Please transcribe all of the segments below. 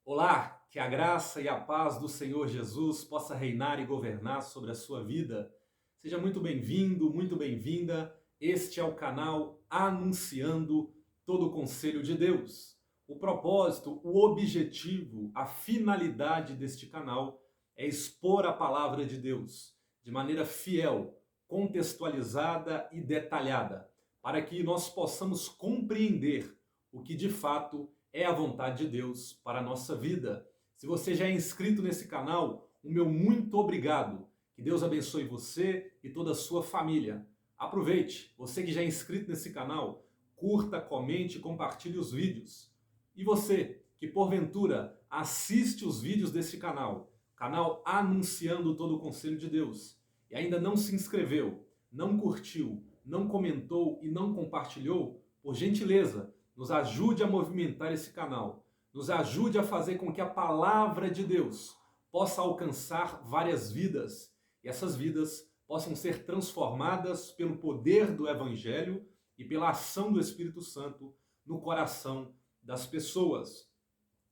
Olá, que a graça e a paz do Senhor Jesus possa reinar e governar sobre a sua vida. Seja muito bem-vindo, muito bem-vinda. Este é o canal Anunciando todo o Conselho de Deus. O propósito, o objetivo, a finalidade deste canal é expor a palavra de Deus de maneira fiel, contextualizada e detalhada, para que nós possamos compreender o que de fato é a vontade de Deus para a nossa vida. Se você já é inscrito nesse canal, o meu muito obrigado. Que Deus abençoe você e toda a sua família. Aproveite, você que já é inscrito nesse canal, curta, comente e compartilhe os vídeos. E você que porventura assiste os vídeos desse canal Anunciando todo o Conselho de Deus, e ainda não se inscreveu, não curtiu, não comentou e não compartilhou, por gentileza, nos ajude a movimentar esse canal, nos ajude a fazer com que a palavra de Deus possa alcançar várias vidas e essas vidas possam ser transformadas pelo poder do Evangelho e pela ação do Espírito Santo no coração das pessoas.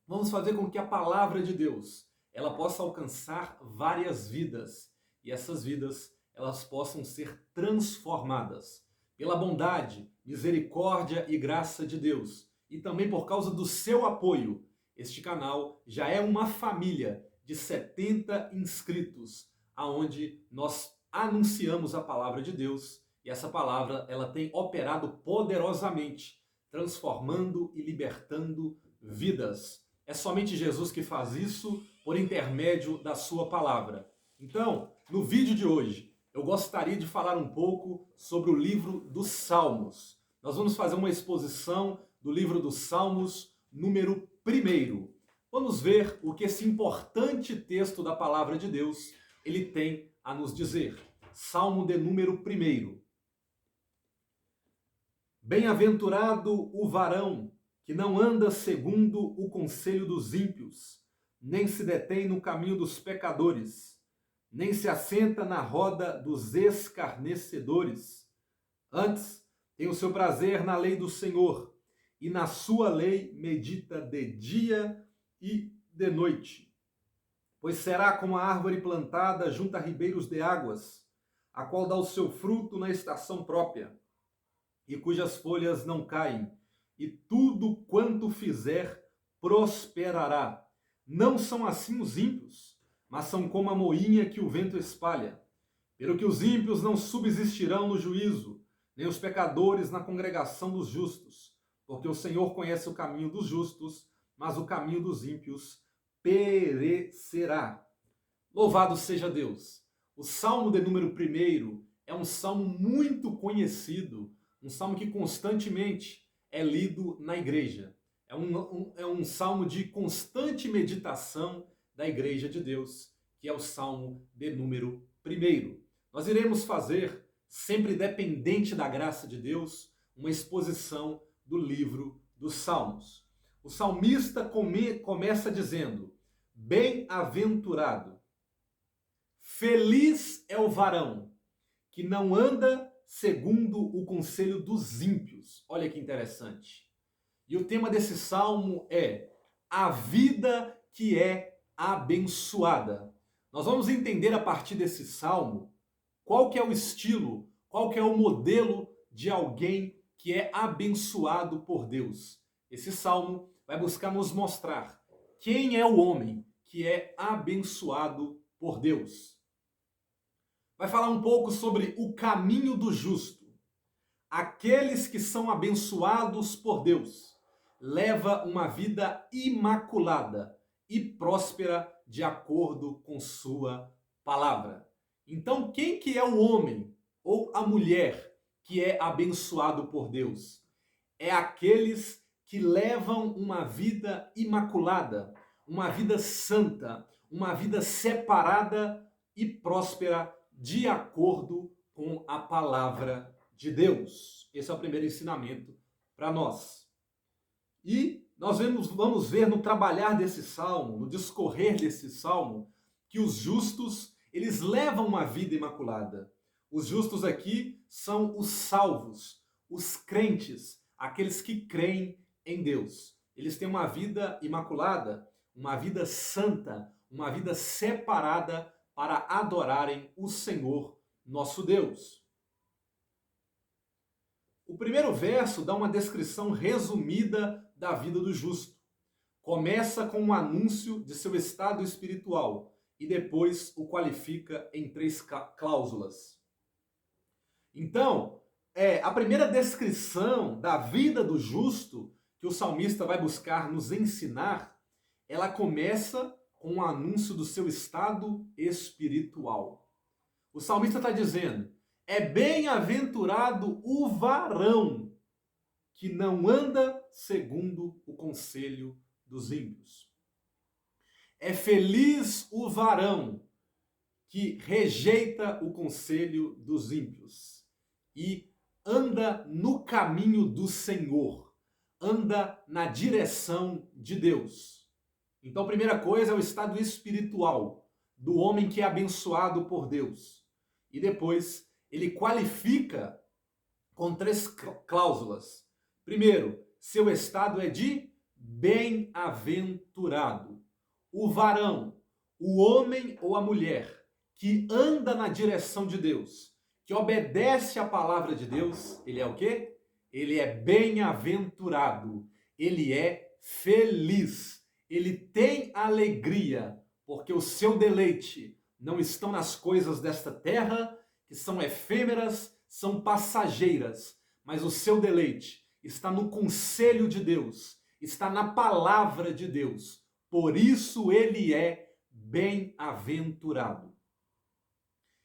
Vamos fazer com que a palavra de Deus ela possa alcançar várias vidas e essas vidas elas possam ser transformadas pela bondade, misericórdia e graça de Deus, e também por causa do seu apoio. Este canal já é uma família de 70 inscritos, aonde nós anunciamos a palavra de Deus, e essa palavra ela tem operado poderosamente, transformando e libertando vidas. É somente Jesus que faz isso por intermédio da sua palavra. Então, no vídeo de hoje, eu gostaria de falar um pouco sobre o livro dos Salmos. Nós vamos fazer uma exposição do livro dos Salmos, número 1. Vamos ver o que esse importante texto da palavra de Deus ele tem a nos dizer. Salmo de número 1. Bem-aventurado o varão que não anda segundo o conselho dos ímpios, nem se detém no caminho dos pecadores, nem se assenta na roda dos escarnecedores. Antes, tem o seu prazer na lei do Senhor, e na sua lei medita de dia e de noite. Pois será como a árvore plantada junto a ribeiros de águas, a qual dá o seu fruto na estação própria, e cujas folhas não caem, e tudo quanto fizer prosperará. Não são assim os ímpios, mas são como a moinha que o vento espalha. Pelo que os ímpios não subsistirão no juízo, nem os pecadores na congregação dos justos, porque o Senhor conhece o caminho dos justos, mas o caminho dos ímpios perecerá. Louvado seja Deus! O Salmo de número 1 é um salmo muito conhecido, um salmo que constantemente é lido na igreja. É um salmo de constante meditação da Igreja de Deus, que é o Salmo de número 1. Nós iremos fazer, sempre dependente da graça de Deus, uma exposição do livro dos Salmos. O salmista começa dizendo: bem-aventurado, feliz é o varão que não anda segundo o conselho dos ímpios. Olha que interessante. E o tema desse salmo é a vida que é abençoada. Nós vamos entender a partir desse salmo qual que é o estilo, qual que é o modelo de alguém que é abençoado por Deus. Esse salmo vai buscar nos mostrar quem é o homem que é abençoado por Deus. Vai falar um pouco sobre o caminho do justo. Aqueles que são abençoados por Deus leva uma vida imaculada e próspera de acordo com sua palavra. Então, quem que é o homem ou a mulher que é abençoado por Deus? É aqueles que levam uma vida imaculada, uma vida santa, uma vida separada e próspera de acordo com a palavra de Deus. Esse é o primeiro ensinamento para nós. E nós vamos ver no trabalhar desse salmo, no discorrer desse salmo, que os justos, eles levam uma vida imaculada. Os justos aqui são os salvos, os crentes, aqueles que creem em Deus. Eles têm uma vida imaculada. uma vida santa, uma vida separada para adorarem o Senhor nosso Deus. O primeiro verso dá uma descrição resumida da vida do justo. Começa com um anúncio de seu estado espiritual e depois o qualifica em 3 cláusulas. Então, a primeira descrição da vida do justo que o salmista vai buscar nos ensinar, ela começa com um anúncio do seu estado espiritual. O salmista está dizendo: é bem-aventurado o varão que não anda segundo o conselho dos ímpios. É feliz o varão que rejeita o conselho dos ímpios e anda no caminho do Senhor, anda na direção de Deus. Então, a primeira coisa é o estado espiritual do homem que é abençoado por Deus. E depois, ele qualifica com 3 cláusulas. Primeiro, seu estado é de bem-aventurado. O varão, o homem ou a mulher que anda na direção de Deus, que obedece à palavra de Deus, ele é o quê? Ele é bem-aventurado, ele é feliz, ele tem alegria, porque o seu deleite não estão nas coisas desta terra, que são efêmeras, são passageiras, mas o seu deleite está no conselho de Deus, está na palavra de Deus. Por isso ele é bem-aventurado.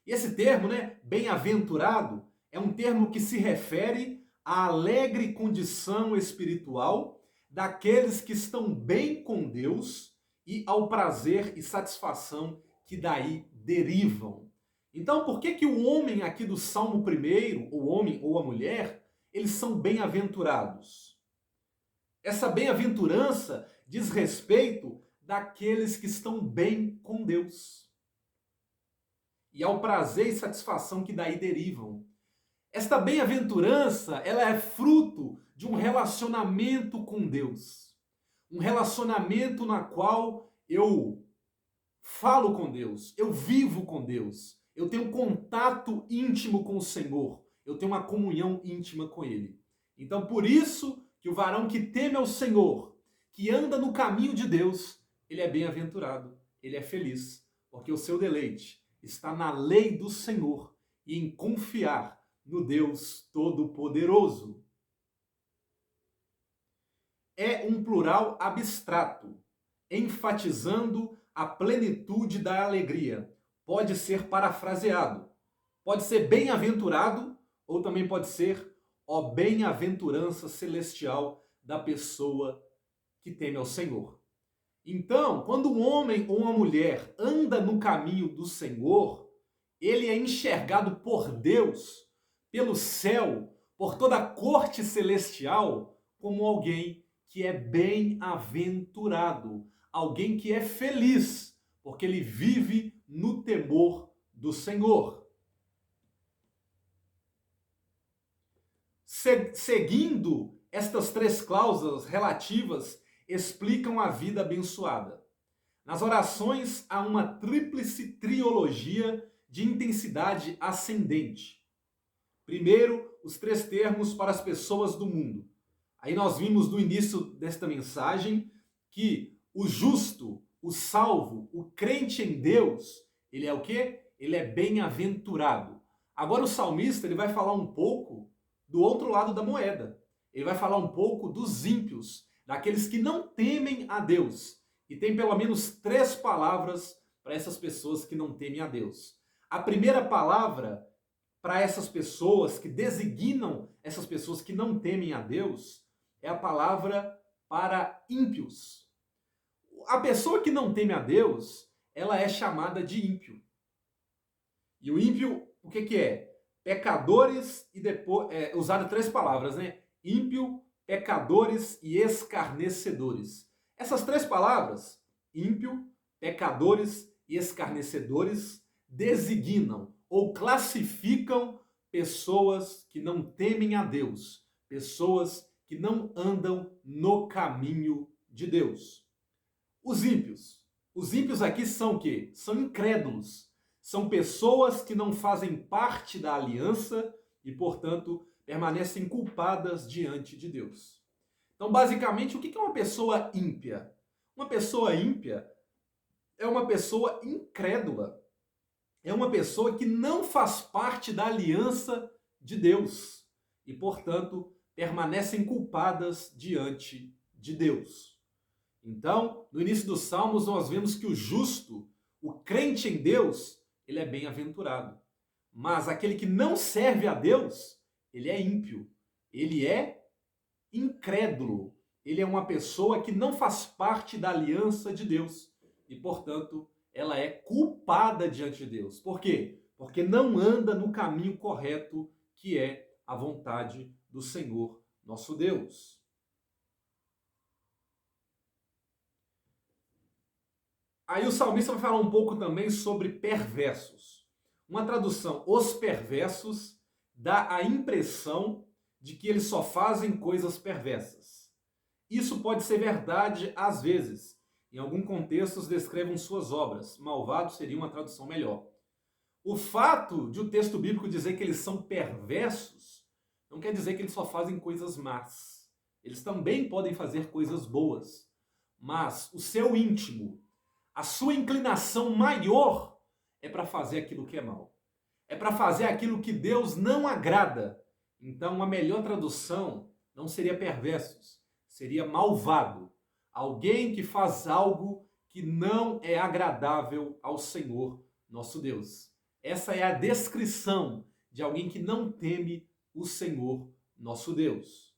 E esse termo, bem-aventurado, é um termo que se refere à alegre condição espiritual daqueles que estão bem com Deus e ao prazer e satisfação que daí derivam. Então, por que o homem aqui do Salmo 1, o homem ou a mulher, eles são bem-aventurados? Essa bem-aventurança diz respeito daqueles que estão bem com Deus e ao prazer e satisfação que daí derivam. Esta bem-aventurança, ela é fruto de um relacionamento com Deus. Um relacionamento na qual eu falo com Deus, eu vivo com Deus, eu tenho contato íntimo com o Senhor, eu tenho uma comunhão íntima com Ele. Então, por isso que o varão que teme ao Senhor, que anda no caminho de Deus, ele é bem-aventurado, ele é feliz, porque o seu deleite está na lei do Senhor e em confiar no Deus Todo-Poderoso. É um plural abstrato, enfatizando a plenitude da alegria. Pode ser parafraseado, pode ser bem-aventurado ou também pode ser ó bem-aventurança celestial da pessoa que teme ao Senhor. Então, quando um homem ou uma mulher anda no caminho do Senhor, ele é enxergado por Deus, pelo céu, por toda a corte celestial, como alguém que é bem-aventurado, alguém que é feliz, porque ele vive no temor do Senhor. Seguindo estas 3 cláusulas relativas explicam a vida abençoada. Nas orações há uma tríplice trilogia de intensidade ascendente. Primeiro, os 3 termos para as pessoas do mundo. Aí nós vimos no início desta mensagem que o justo, o salvo, o crente em Deus, ele é o quê? Ele é bem-aventurado. Agora o salmista ele vai falar um pouco do outro lado da moeda. Ele vai falar um pouco dos ímpios, daqueles que não temem a Deus. E tem pelo menos 3 palavras para essas pessoas que não temem a Deus. A primeira palavra para essas pessoas, que designam essas pessoas que não temem a Deus, é a palavra para ímpios. A pessoa que não teme a Deus, ela é chamada de ímpio. E o ímpio, o que é? Pecadores e depois... usaram 3 palavras, Ímpio, pecadores e escarnecedores. Essas 3 palavras, ímpio, pecadores e escarnecedores, designam ou classificam pessoas que não temem a Deus, pessoas que não andam no caminho de Deus. Os ímpios. Os ímpios aqui são o quê? São incrédulos. São pessoas que não fazem parte da aliança e, portanto, permanecem culpadas diante de Deus. Então, basicamente, o que é uma pessoa ímpia? Uma pessoa ímpia é uma pessoa incrédula. É uma pessoa que não faz parte da aliança de Deus e, portanto, permanecem culpadas diante de Deus. Então, no início dos Salmos, nós vemos que o justo, o crente em Deus, ele é bem-aventurado. Mas aquele que não serve a Deus, ele é ímpio, ele é incrédulo. Ele é uma pessoa que não faz parte da aliança de Deus e, portanto, ela é culpada diante de Deus. Por quê? Porque não anda no caminho correto, que é a vontade do Senhor, nosso Deus. Aí o salmista vai falar um pouco também sobre perversos. Uma tradução, os perversos, dá a impressão de que eles só fazem coisas perversas. Isso pode ser verdade às vezes. Em alguns contextos descrevam suas obras. Malvado seria uma tradução melhor. O fato de o texto bíblico dizer que eles são perversos não quer dizer que eles só fazem coisas más. Eles também podem fazer coisas boas. Mas o seu íntimo, a sua inclinação maior é para fazer aquilo que é mal. É para fazer aquilo que Deus não agrada. Então, a melhor tradução não seria perversos, seria malvado. Alguém que faz algo que não é agradável ao Senhor, nosso Deus. Essa é a descrição de alguém que não teme o Senhor, nosso Deus.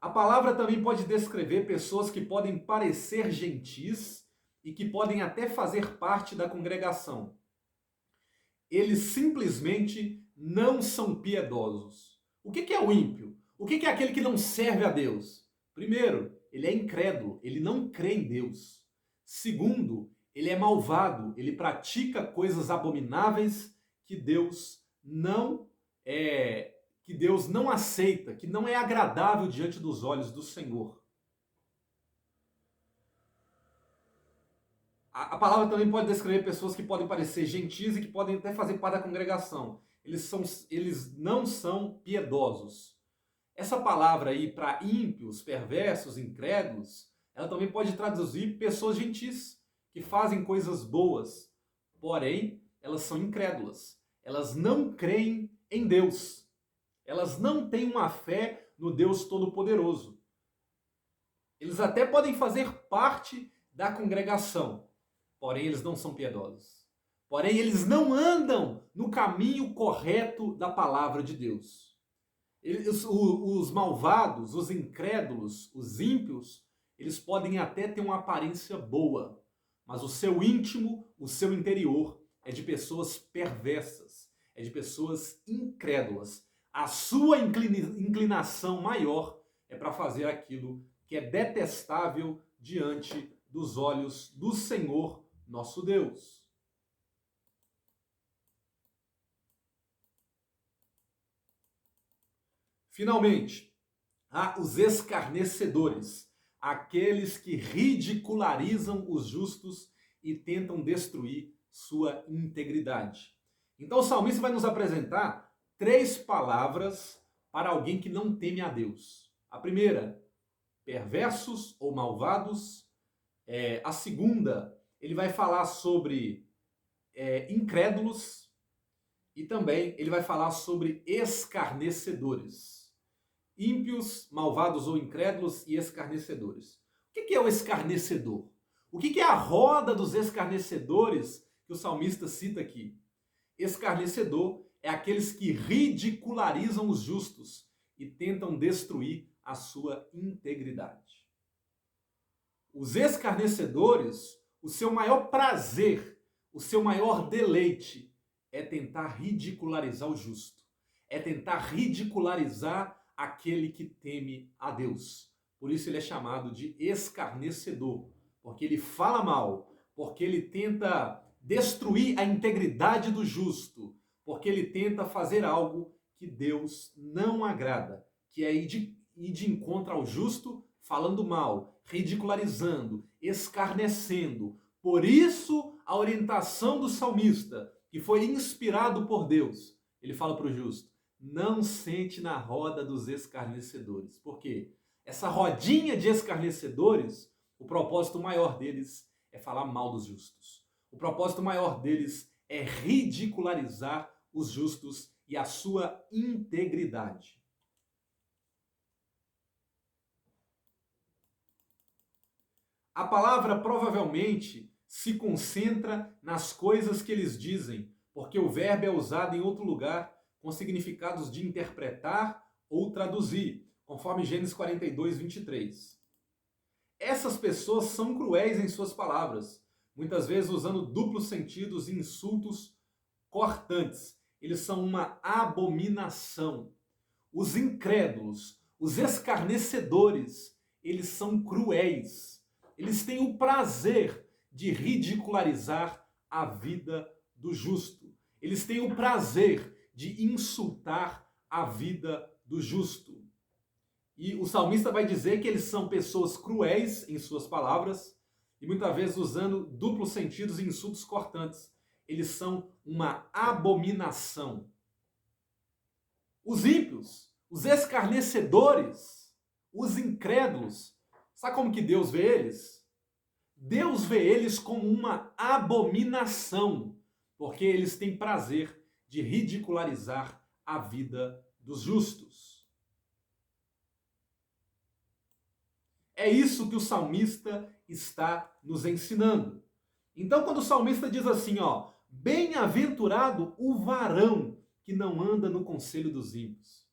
A palavra também pode descrever pessoas que podem parecer gentis e que podem até fazer parte da congregação. Eles simplesmente não são piedosos. O que é o ímpio? O que é aquele que não serve a Deus? Primeiro, ele é incrédulo, ele não crê em Deus. Segundo, ele é malvado, ele pratica coisas abomináveis que Deus não aceita, que não é agradável diante dos olhos do Senhor. A palavra também pode descrever pessoas que podem parecer gentis e que podem até fazer parte da congregação. Eles não são piedosos. Essa palavra aí para ímpios, perversos, incrédulos, ela também pode traduzir pessoas gentis, que fazem coisas boas, porém elas são incrédulas. Elas não creem em Deus. Elas não têm uma fé no Deus Todo-Poderoso. Eles até podem fazer parte da congregação, porém eles não são piedosos. Porém eles não andam no caminho correto da palavra de Deus. Os malvados, os incrédulos, os ímpios, eles podem até ter uma aparência boa, mas o seu íntimo, o seu interior é de pessoas perversas, é de pessoas incrédulas. A sua inclinação maior é para fazer aquilo que é detestável diante dos olhos do Senhor, nosso Deus. Finalmente, há os escarnecedores, aqueles que ridicularizam os justos e tentam destruir sua integridade. Então o salmista vai nos apresentar 3 palavras para alguém que não teme a Deus. A primeira, perversos ou malvados. A segunda, ele vai falar sobre incrédulos. E também ele vai falar sobre escarnecedores. Ímpios, malvados ou incrédulos e escarnecedores. O que é o escarnecedor? O que é a roda dos escarnecedores que o salmista cita aqui? Escarnecedor é aqueles que ridicularizam os justos e tentam destruir a sua integridade. Os escarnecedores, o seu maior prazer, o seu maior deleite é tentar ridicularizar o justo, é tentar ridicularizar aquele que teme a Deus. Por isso ele é chamado de escarnecedor, porque ele fala mal, porque ele tenta destruir a integridade do justo, porque ele tenta fazer algo que Deus não agrada, que é ir de encontro ao justo, falando mal, ridicularizando, escarnecendo. Por isso, a orientação do salmista, que foi inspirado por Deus, ele fala para o justo: não sente na roda dos escarnecedores. Por quê? Essa rodinha de escarnecedores, o propósito maior deles é falar mal dos justos. O propósito maior deles é ridicularizar os justos e a sua integridade. A palavra provavelmente se concentra nas coisas que eles dizem, porque o verbo é usado em outro lugar com significados de interpretar ou traduzir, conforme Gênesis 42, 23. Essas pessoas são cruéis em suas palavras, muitas vezes usando duplos sentidos e insultos cortantes. Eles são uma abominação. Os incrédulos, os escarnecedores, eles são cruéis. Eles têm o prazer de ridicularizar a vida do justo. Eles têm o prazer de insultar a vida do justo. E o salmista vai dizer que eles são pessoas cruéis em suas palavras e muitas vezes usando duplos sentidos e insultos cortantes. Eles são uma abominação. Os ímpios, os escarnecedores, os incrédulos, sabe como que Deus vê eles? Deus vê eles como uma abominação, porque eles têm prazer de ridicularizar a vida dos justos. É isso que o salmista está nos ensinando. Então, quando o salmista diz assim, ó, bem-aventurado o varão que não anda no conselho dos ímpios.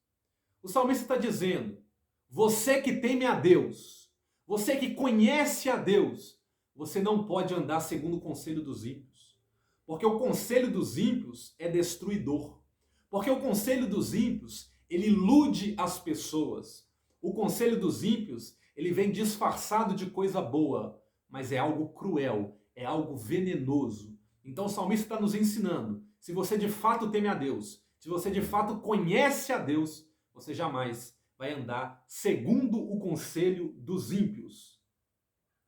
O salmista está dizendo, você que teme a Deus, você que conhece a Deus, você não pode andar segundo o conselho dos ímpios. Porque o conselho dos ímpios é destruidor. Porque o conselho dos ímpios, ele ilude as pessoas. O conselho dos ímpios, ele vem disfarçado de coisa boa, mas é algo cruel, é algo venenoso. Então o salmista está nos ensinando, se você de fato teme a Deus, se você de fato conhece a Deus, você jamais vai andar segundo o conselho dos ímpios.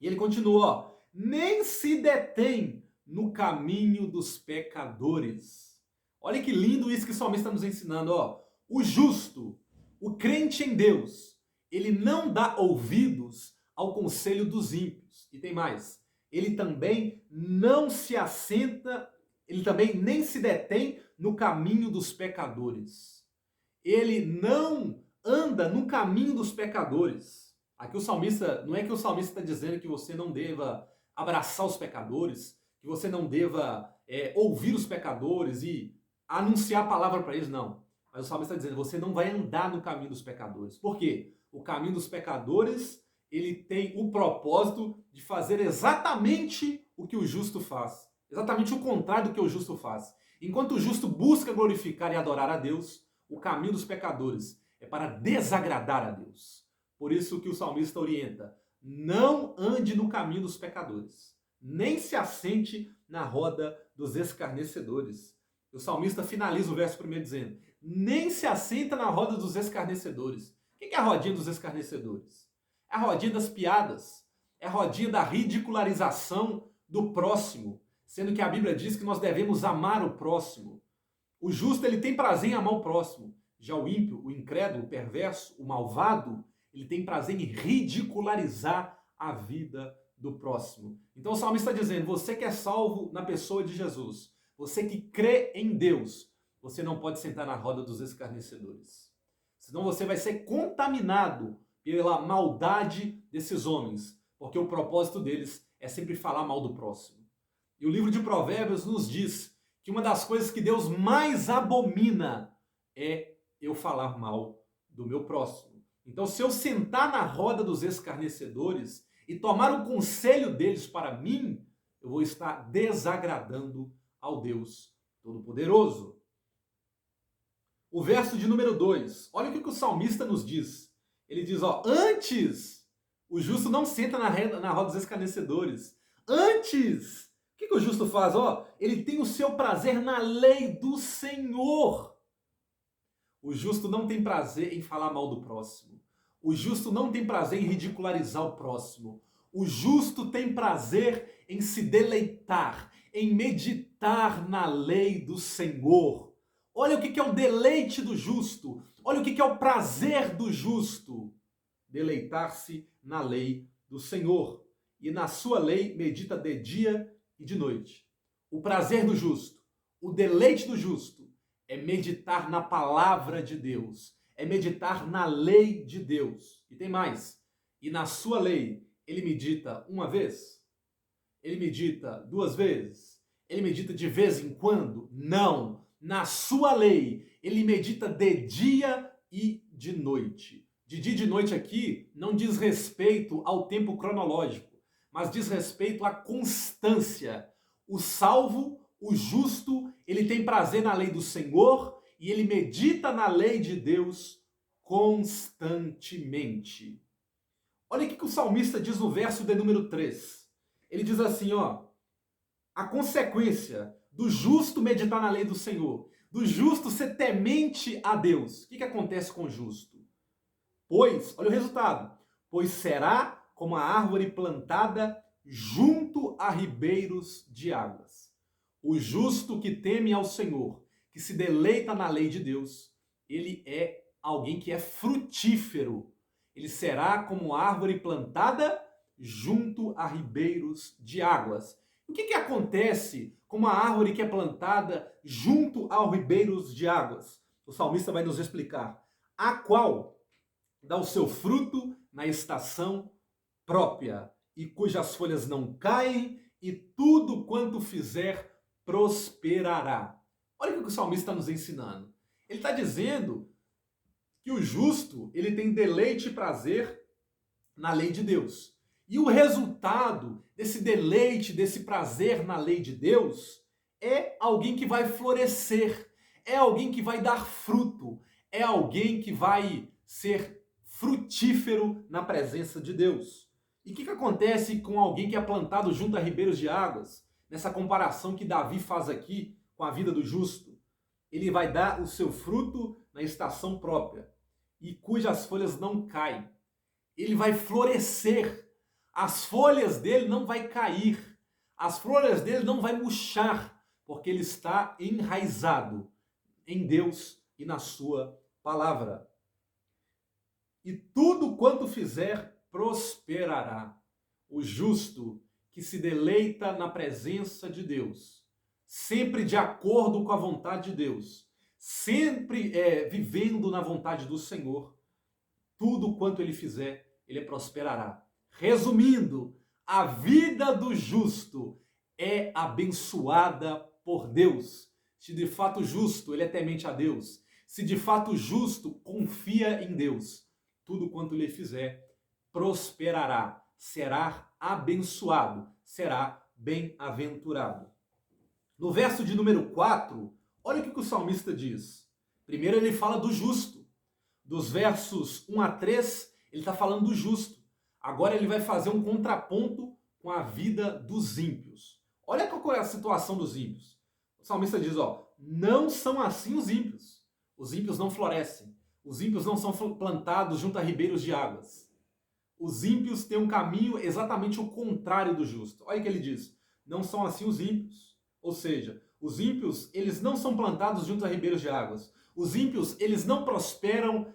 E ele continua, ó, nem se detém no caminho dos pecadores. Olha que lindo isso que o salmista está nos ensinando, ó. O justo, o crente em Deus, ele não dá ouvidos ao conselho dos ímpios. E tem mais, ele também não se assenta, ele também nem se detém no caminho dos pecadores. Ele não anda no caminho dos pecadores. Aqui o salmista, não é que o salmista está dizendo que você não deva abraçar os pecadores, que você não deva ouvir os pecadores e anunciar a palavra para eles, não. Mas o salmista está dizendo, você não vai andar no caminho dos pecadores. Por quê? O caminho dos pecadores, ele tem o propósito de fazer exatamente o que o justo faz. Exatamente o contrário do que o justo faz. Enquanto o justo busca glorificar e adorar a Deus, o caminho dos pecadores é para desagradar a Deus. Por isso que o salmista orienta, não ande no caminho dos pecadores, nem se assente na roda dos escarnecedores. O salmista finaliza o verso 1 dizendo, nem se assenta na roda dos escarnecedores. O que é a rodinha dos escarnecedores? É a rodinha das piadas, é a rodinha da ridicularização do próximo, sendo que a Bíblia diz que nós devemos amar o próximo. O justo, ele tem prazer em amar o próximo. Já o ímpio, o incrédulo, o perverso, o malvado, ele tem prazer em ridicularizar a vida do próximo. Então o salmista está dizendo, você que é salvo na pessoa de Jesus, você que crê em Deus, você não pode sentar na roda dos escarnecedores. Senão você vai ser contaminado pela maldade desses homens, porque o propósito deles é sempre falar mal do próximo. E o livro de Provérbios nos diz que uma das coisas que Deus mais abomina é eu falar mal do meu próximo. Então, se eu sentar na roda dos escarnecedores e tomar o conselho deles para mim, eu vou estar desagradando ao Deus Todo-Poderoso. O verso de número 2, olha o que o salmista nos diz. Ele diz, ó, antes, o justo não senta na roda dos escarnecedores. Antes, o que o justo faz? Ó, ele tem o seu prazer na lei do Senhor. O justo não tem prazer em falar mal do próximo. O justo não tem prazer em ridicularizar o próximo. O justo tem prazer em se deleitar, em meditar na lei do Senhor. Olha o que é o deleite do justo. Olha o que é o prazer do justo. Deleitar-se na lei do Senhor. E na sua lei medita de dia e de noite. O prazer do justo, o deleite do justo é meditar na palavra de Deus, é meditar na lei de Deus. E tem mais. E na sua lei, ele medita uma vez? Ele medita duas vezes? Ele medita de vez em quando? Não. Na sua lei, ele medita de dia e de noite. De dia e de noite aqui não diz respeito ao tempo cronológico, mas diz respeito à constância. O salvo, o justo, ele tem prazer na lei do Senhor e ele medita na lei de Deus constantemente. Olha o que o salmista diz no verso de número 3. Ele diz assim, ó, a consequência do justo meditar na lei do Senhor, do justo ser temente a Deus. O que acontece com o justo? Pois, olha o resultado, pois será como a árvore plantada junto a ribeiros de águas. O justo que teme ao Senhor, que se deleita na lei de Deus, ele é alguém que é frutífero. Ele será como árvore plantada junto a ribeiros de águas. O que acontece com uma árvore que é plantada junto a ribeiros de águas? O salmista vai nos explicar. A qual dá o seu fruto na estação própria, e cujas folhas não caem, e tudo quanto fizer prosperará. Olha o que o salmista está nos ensinando. Ele está dizendo que o justo, ele tem deleite e prazer na lei de Deus. E o resultado desse deleite, desse prazer na lei de Deus, é alguém que vai florescer, é alguém que vai dar fruto, é alguém que vai ser frutífero na presença de Deus. E o que acontece com alguém que é plantado junto a ribeiros de águas? Nessa comparação que Davi faz aqui com a vida do justo. Ele vai dar o seu fruto na estação própria, e cujas folhas não caem. Ele vai florescer. As folhas dele não vai cair. As folhas dele não vai murchar, porque ele está enraizado em Deus e na sua palavra. E tudo quanto fizer prosperará. O justo que se deleita na presença de Deus, sempre de acordo com a vontade de Deus, sempre vivendo na vontade do Senhor, tudo quanto ele fizer, ele prosperará. Resumindo, a vida do justo é abençoada por Deus. Se de fato justo ele é temente a Deus, se de fato justo confia em Deus, tudo quanto ele fizer prosperará, será abençoado, será bem-aventurado. No verso de número 4, olha o que o salmista diz. Primeiro ele fala do justo. Dos versos 1 a 3, ele está falando do justo. Agora ele vai fazer um contraponto com a vida dos ímpios. Olha qual é a situação dos ímpios. O salmista diz, ó, não são assim os ímpios. Os ímpios não florescem. Os ímpios não são plantados junto a ribeiros de águas. Os ímpios têm um caminho exatamente o contrário do justo. Olha o que ele diz. Não são assim os ímpios. Ou seja, os ímpios, eles não são plantados junto a ribeiros de águas. Os ímpios, eles não prosperam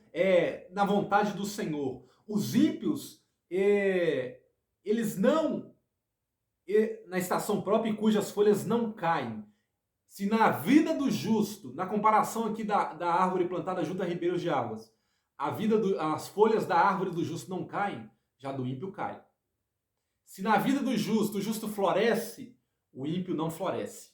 na vontade do Senhor. Os ímpios, eles não, na estação própria, cujas folhas não caem. Se na vida do justo, na comparação aqui da árvore plantada junto a ribeiros de águas, as folhas da árvore do justo não caem, já do ímpio cai. Se na vida do justo, o justo floresce, o ímpio não floresce.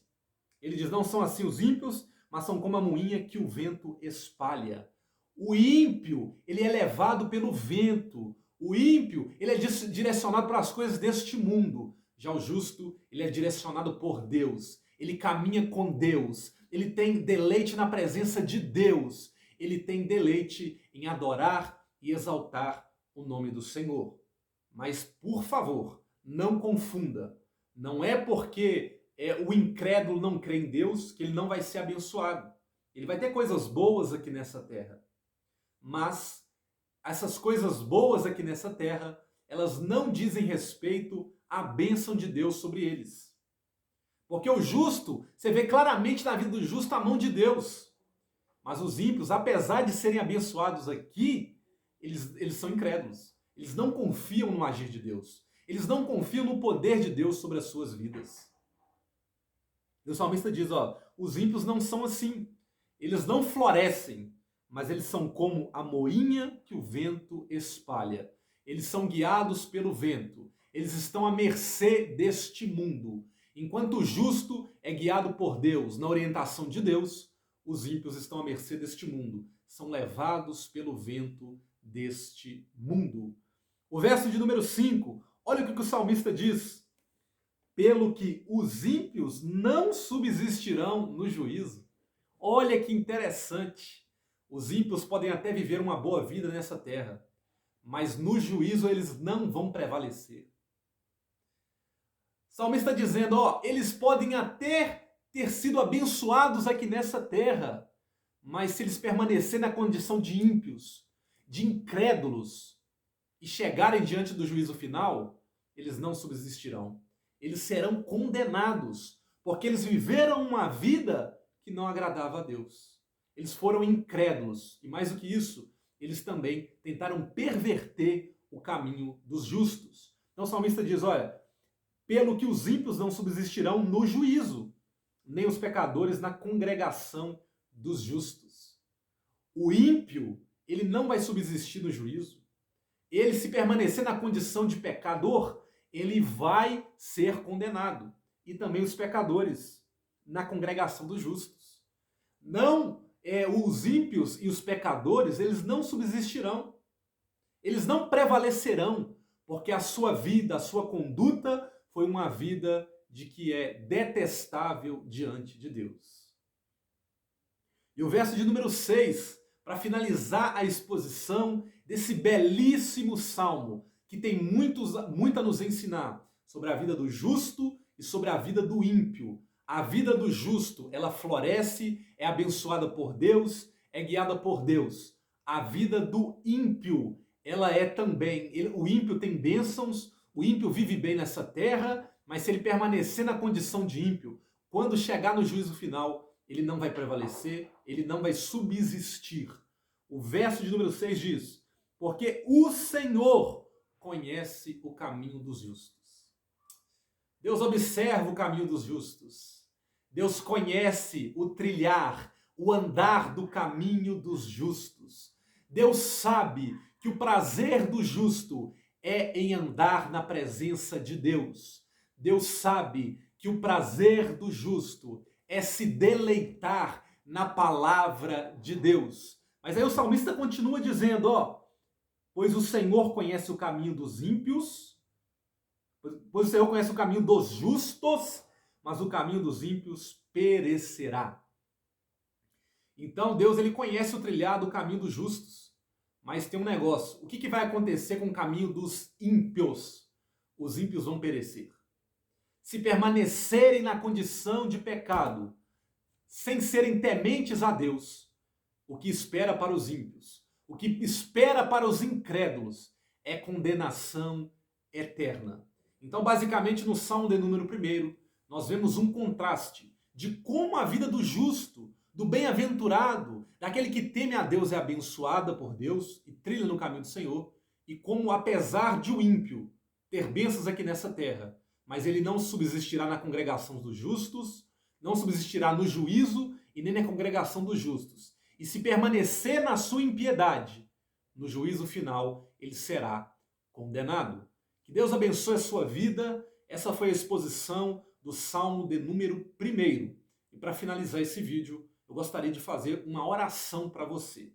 Ele diz, não são assim os ímpios, mas são como a moinha que o vento espalha. O ímpio, ele é levado pelo vento. O ímpio, ele é direcionado para as coisas deste mundo. Já o justo, ele é direcionado por Deus. Ele caminha com Deus. Ele tem deleite na presença de Deus. Ele tem deleite em adorar e exaltar o nome do Senhor. Mas, por favor, não confunda. Não é porque o incrédulo não crê em Deus que ele não vai ser abençoado. Ele vai ter coisas boas aqui nessa terra. Mas essas coisas boas aqui nessa terra, elas não dizem respeito à bênção de Deus sobre eles. Porque o justo, você vê claramente na vida do justo a mão de Deus. Mas os ímpios, apesar de serem abençoados aqui, eles são incrédulos. Eles não confiam no agir de Deus. Eles não confiam no poder de Deus sobre as suas vidas. E o salmista diz, ó, os ímpios não são assim. Eles não florescem, mas eles são como a moinha que o vento espalha. Eles são guiados pelo vento. Eles estão à mercê deste mundo. Enquanto o justo é guiado por Deus, na orientação de Deus, os ímpios estão à mercê deste mundo. São levados pelo vento deste mundo. O verso de número 5, olha o que o salmista diz. Pelo que os ímpios não subsistirão no juízo. Olha que interessante. Os ímpios podem até viver uma boa vida nessa terra, mas no juízo eles não vão prevalecer. O salmista está dizendo, ó, eles podem até ter sido abençoados aqui nessa terra, mas se eles permanecerem na condição de ímpios, de incrédulos, e chegarem diante do juízo final, eles não subsistirão. Eles serão condenados, porque eles viveram uma vida que não agradava a Deus. Eles foram incrédulos, e mais do que isso, eles também tentaram perverter o caminho dos justos. Então o salmista diz, olha, pelo que os ímpios não subsistirão no juízo, nem os pecadores na congregação dos justos. O ímpio, ele não vai subsistir no juízo. Ele, se permanecer na condição de pecador, ele vai ser condenado. E também os pecadores na congregação dos justos. Não, os ímpios e os pecadores, eles não subsistirão. Eles não prevalecerão, porque a sua vida, a sua conduta foi uma vida de que é detestável diante de Deus. E o verso de número 6, para finalizar a exposição desse belíssimo salmo, que tem muito a nos ensinar sobre a vida do justo e sobre a vida do ímpio. A vida do justo, ela floresce, é abençoada por Deus, é guiada por Deus. A vida do ímpio, ela é também, o ímpio tem bênçãos, o ímpio vive bem nessa terra, mas se ele permanecer na condição de ímpio, quando chegar no juízo final, ele não vai prevalecer, ele não vai subsistir. O verso de número 6 diz, porque o Senhor conhece o caminho dos justos. Deus observa o caminho dos justos. Deus conhece o trilhar, o andar do caminho dos justos. Deus sabe que o prazer do justo é em andar na presença de Deus. Deus sabe que o prazer do justo é se deleitar na palavra de Deus. Mas aí o salmista continua dizendo, ó, pois o Senhor conhece o caminho dos ímpios, pois o Senhor conhece o caminho dos justos, mas o caminho dos ímpios perecerá. Então Deus, ele conhece o trilhado, o caminho dos justos. Mas tem um negócio, o que vai acontecer com o caminho dos ímpios? Os ímpios vão perecer. Se permanecerem na condição de pecado, sem serem tementes a Deus, o que espera para os ímpios, o que espera para os incrédulos, é condenação eterna. Então, basicamente, no Salmo de número 1, nós vemos um contraste de como a vida do justo, do bem-aventurado, daquele que teme a Deus é abençoada por Deus e trilha no caminho do Senhor, e como, apesar de o ímpio ter bênçãos aqui nessa terra, mas ele não subsistirá na congregação dos justos, não subsistirá no juízo e nem na congregação dos justos. E se permanecer na sua impiedade, no juízo final, ele será condenado. Que Deus abençoe a sua vida. Essa foi a exposição do Salmo de número 1. E para finalizar esse vídeo, eu gostaria de fazer uma oração para você.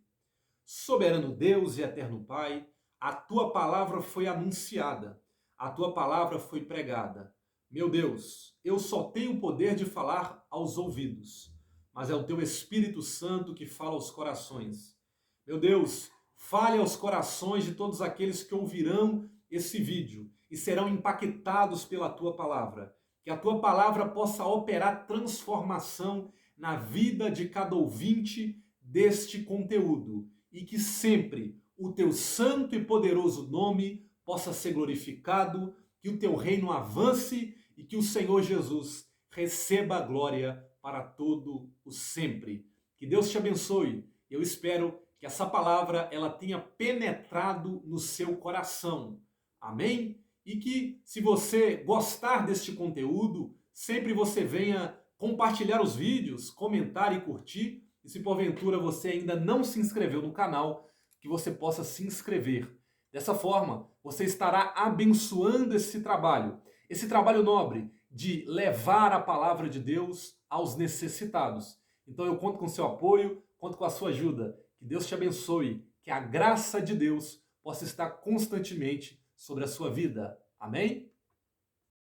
Soberano Deus e eterno Pai, a tua palavra foi anunciada, a tua palavra foi pregada. Meu Deus, eu só tenho o poder de falar aos ouvidos, mas é o teu Espírito Santo que fala aos corações. Meu Deus, fale aos corações de todos aqueles que ouvirão esse vídeo e serão impactados pela tua palavra. Que a tua palavra possa operar transformação na vida de cada ouvinte deste conteúdo e que sempre o teu santo e poderoso nome possa ser glorificado, que o teu reino avance e que o Senhor Jesus receba a glória para todo o sempre. Que Deus te abençoe. Eu espero que essa palavra ela tenha penetrado no seu coração. Amém? E que, se você gostar deste conteúdo, sempre você venha compartilhar os vídeos, comentar e curtir. E se porventura você ainda não se inscreveu no canal, que você possa se inscrever. Dessa forma, você estará abençoando esse trabalho nobre de levar a palavra de Deus aos necessitados. Então eu conto com seu apoio, conto com a sua ajuda. Que Deus te abençoe, que a graça de Deus possa estar constantemente sobre a sua vida. Amém?